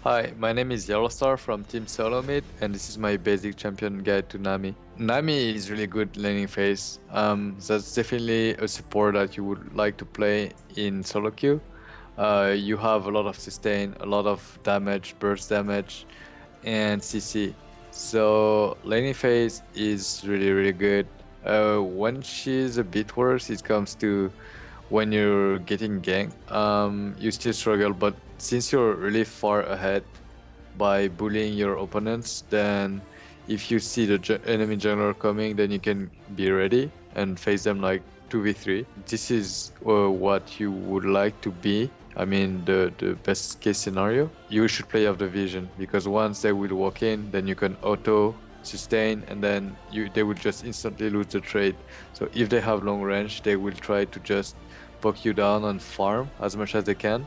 Hi, my name is YellowStar from Team SoloMid, and this is my basic champion guide to Nami. Nami is really good laning phase. That's definitely a support that you would like to play in solo queue. You have a lot of sustain, a lot of damage, burst damage, and CC. So laning phase is really good. When she's a bit worse, it comes to when you're getting ganked. You still struggle, but since you're really far ahead by bullying your opponents, then if you see the enemy jungler coming, then you can be ready and face them like 2v3. This is what you would like to be. I mean, the best case scenario. You should play off the vision because once they will walk in, then you can auto sustain and then they will just instantly lose the trade. So if they have long range, they will try to just poke you down and farm as much as they can,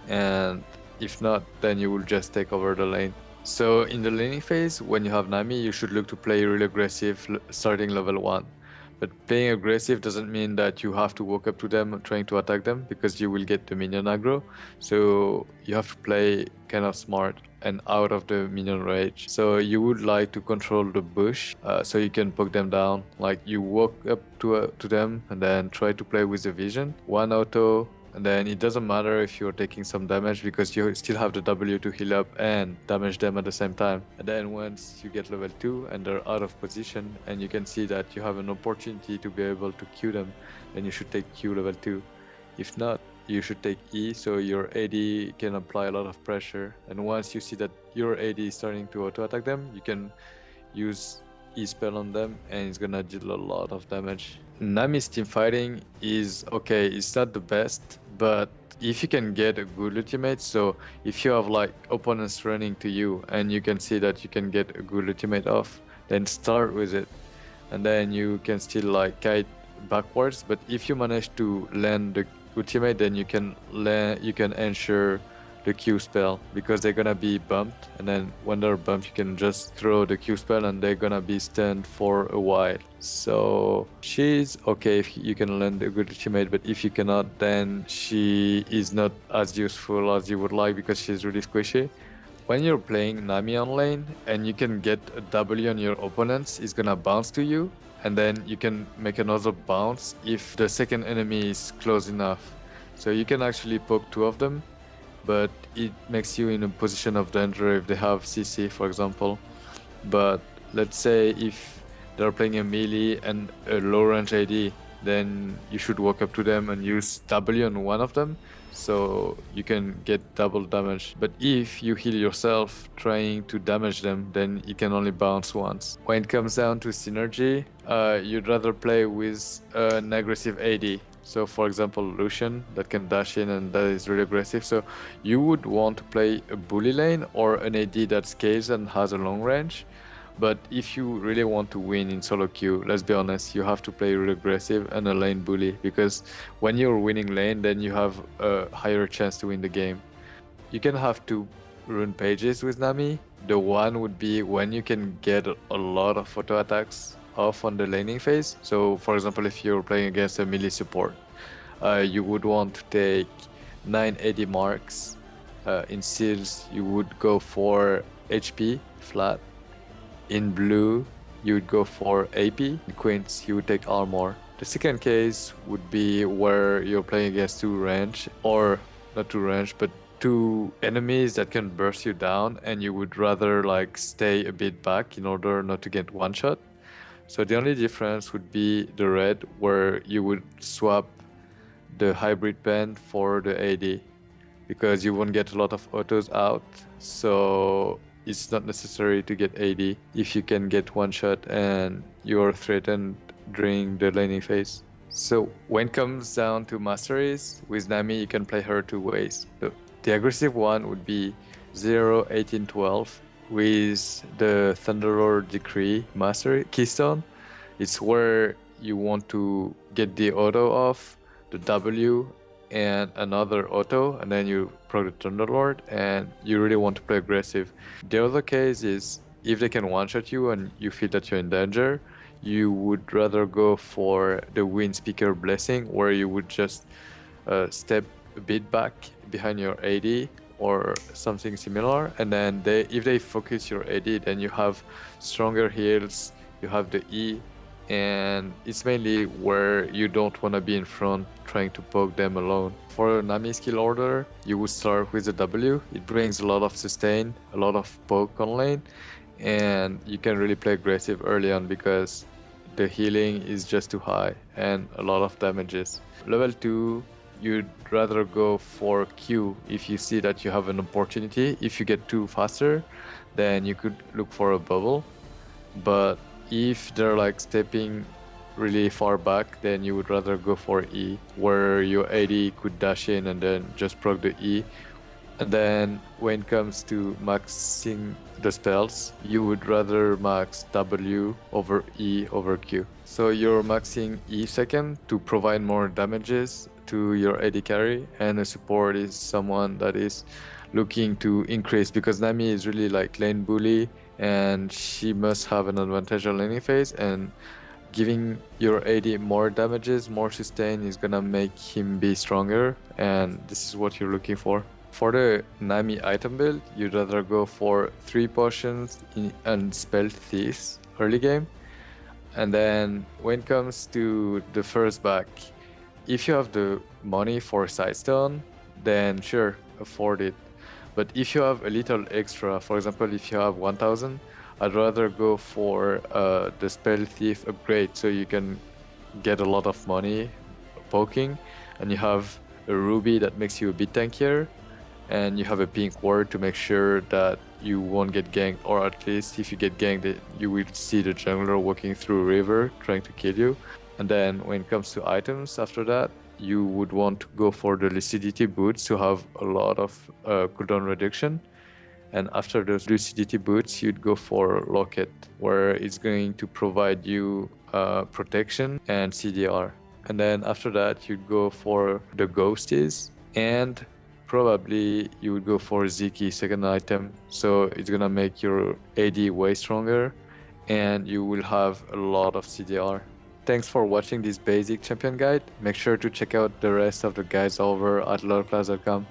and if not, then you will just take over the lane. So in the laning phase, when you have Nami, you should look to play really aggressive starting level 1. But playing aggressive doesn't mean that you have to walk up to them trying to attack them, because you will get the minion aggro. So you have to play kind of smart and out of the minion range. So you would like to control the bush so you can poke them down. Like you walk up to them and then try to play with the vision. One auto, and then it doesn't matter if you're taking some damage because you still have the W to heal up and damage them at the same time. And then once you get level 2 and they're out of position and you can see that you have an opportunity to be able to Q them, then you should take Q level 2. If not, you should take E so your AD can apply a lot of pressure. And once you see that your AD is starting to auto attack them, you can use E spell on them and it's gonna deal a lot of damage. Nami's team fighting is okay, it's not the best, but if you can get a good ultimate, so if you have like opponents running to you and you can see that you can get a good ultimate off, then start with it. And then you can still like kite backwards, but if you manage to land the ultimate, then you can ensure the Q spell because they're gonna be bumped, and then when they're bumped you can just throw the Q spell and they're gonna be stunned for a while. So she's okay if you can land a good ultimate, but if you cannot, then she is not as useful as you would like because she's really squishy. When you're playing Nami on lane and you can get a W on your opponents, it's gonna bounce to you, and then you can make another bounce if the second enemy is close enough. So you can actually poke two of them, but it makes you in a position of danger if they have CC, for example. But let's say if they're playing a melee and a low range AD, then you should walk up to them and use W on one of them so you can get double damage. But if you heal yourself trying to damage them, then you can only bounce once. When it comes down to synergy, you'd rather play with an aggressive AD. So for example, Lucian that can dash in and that is really aggressive. So you would want to play a bully lane or an AD that scales and has a long range. But if you really want to win in solo queue, let's be honest, you have to play really aggressive and a lane bully, because when you're winning lane, then you have a higher chance to win the game. You can have two rune pages with Nami. The one would be when you can get a lot of auto attacks off on the laning phase. So for example, if you're playing against a melee support, you would want to take 9 AD marks. In seals, you would go for HP flat. In blue, you would go for AP. In quints, you would take armor. The second case would be where you're playing against two range, or not two range, but two enemies that can burst you down, and you would rather like stay a bit back in order not to get one shot. So the only difference would be the red, where you would swap the hybrid pen for the AD, because you won't get a lot of autos out. So it's not necessary to get AD if you can get one shot and you're threatened during the laning phase. So when it comes down to masteries, with Nami you can play her two ways. The aggressive one would be 0, 18, 12 with the Thunderlord Decree Mastery Keystone. It's where you want to get the auto off, the W, and another auto, and then you proc the Thunderlord, and you really want to play aggressive. The other case is if they can one-shot you and you feel that you're in danger, you would rather go for the Wind Speaker Blessing, where you would just step a bit back behind your AD, or something similar, and then if they focus your AD, then you have stronger heals, you have the E, and it's mainly where you don't want to be in front trying to poke them alone. For Nami skill order, you would start with the W. It brings a lot of sustain, a lot of poke on lane, and you can really play aggressive early on because the healing is just too high and a lot of damages. Level 2, you'd rather go for Q if you see that you have an opportunity. If you get too faster, then you could look for a bubble. But if they're like stepping really far back, then you would rather go for E, where your AD could dash in and then just proc the E. And then when it comes to maxing the spells, you would rather max W over E over Q. So you're maxing E second to provide more damages to your AD carry, and a support is someone that is looking to increase, because Nami is really like lane bully and she must have an advantage on laning phase, and giving your AD more damages, more sustain is gonna make him be stronger, and this is what you're looking for. For the Nami item build, you'd rather go for 3 potions and spell thieves early game. And then when it comes to the first back, if you have the money for Sidestone, then sure, afford it. But if you have a little extra, for example, if you have 1000, I'd rather go for the spell thief upgrade, so you can get a lot of money poking, and you have a ruby that makes you a bit tankier, and you have a pink ward to make sure that you won't get ganked, or at least if you get ganked, you will see the jungler walking through a river trying to kill you. And then when it comes to items after that, you would want to go for the lucidity boots to have a lot of cooldown reduction. And after those lucidity boots, you'd go for locket, where it's going to provide you protection and CDR. And then after that, you'd go for the ghosties, and probably you would go for Ziki second item. So it's gonna make your AD way stronger, and you will have a lot of CDR. Thanks for watching this basic champion guide. Make sure to check out the rest of the guides over at lordclass.com.